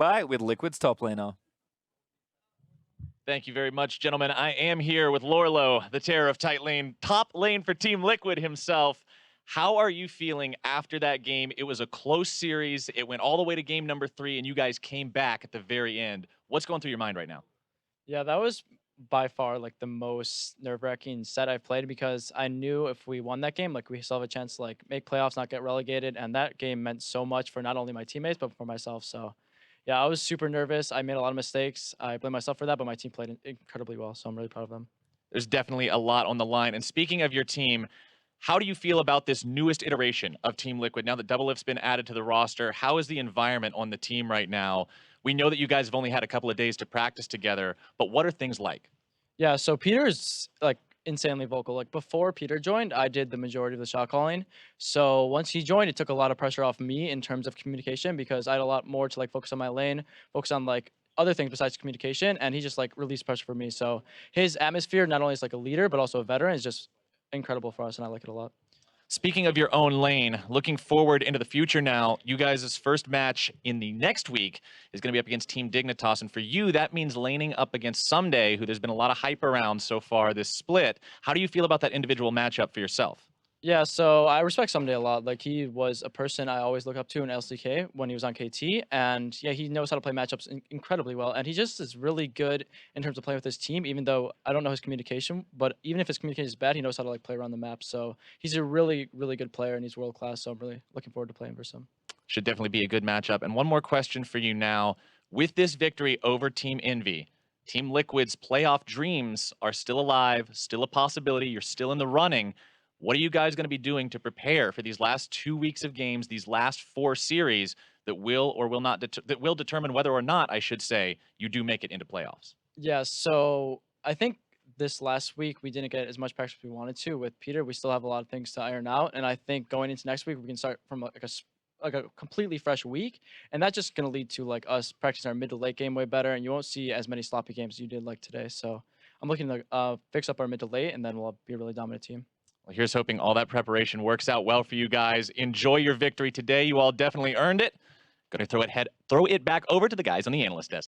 Senpai with Liquid's top laner. Thank you very much, gentlemen. I am here with Lorlo, the terror of tight lane, top lane for Team Liquid himself. How are you feeling after that game? It was a close series. It went all the way to game number 3, and you guys came back at the very end. What's going through your mind right now? Yeah, that was by far like the most nerve-wracking set I've played because I knew if we won that game, like we still have a chance to like make playoffs, not get relegated, and that game meant so much for not only my teammates but for myself. So, yeah, I was super nervous. I made a lot of mistakes. I blame myself for that, but my team played incredibly well, so I'm really proud of them. There's definitely a lot on the line. And speaking of your team, how do you feel about this newest iteration of Team Liquid now that Doublelift's been added to the roster? How is the environment on the team right now? We know that you guys have only had a couple of days to practice together, but what are things like? Yeah, so Peter's like insanely vocal. Like before Peter joined, I did the majority of the shot calling. So once he joined, it took a lot of pressure off me in terms of communication because I had a lot more to like focus on my lane, focus on like other things besides communication, and he just like released pressure for me. So his atmosphere, not only as like a leader but also a veteran, is just incredible for us, and I like it a lot. Speaking of your own lane, looking forward into the future now, you guys' first match in the next week is going to be up against Team Dignitas. And for you, that means laning up against Someday, who there's been a lot of hype around so far this split. How do you feel about that individual matchup for yourself? Yeah, so I respect Someday a lot. Like he was a person I always look up to in LCK when he was on KT, and yeah, he knows how to play matchups incredibly well. And he just is really good in terms of playing with his team. Even though I don't know his communication, but even if his communication is bad, he knows how to like play around the map. So he's a really, really good player, and he's world class. So I'm really looking forward to playing versus him. Should definitely be a good matchup. And one more question for you now. With this victory over Team Envy, Team Liquid's playoff dreams are still alive, still a possibility. You're still in the running. What are you guys going to be doing to prepare for these last 2 weeks of games, these last 4 series that will or will not that will determine whether or not, I should say, you do make it into playoffs? Yeah, so I think this last week we didn't get as much practice as we wanted to with Peter. We still have a lot of things to iron out, and I think going into next week we can start from like a completely fresh week, and that's just gonna lead to like us practicing our mid to late game way better, and you won't see as many sloppy games as you did like today. So I'm looking to fix up our mid to late, and then we'll be a really dominant team. Well, here's hoping all that preparation works out well for you guys. Enjoy your victory today. You all definitely earned it. Going to throw it back over to the guys on the analyst desk.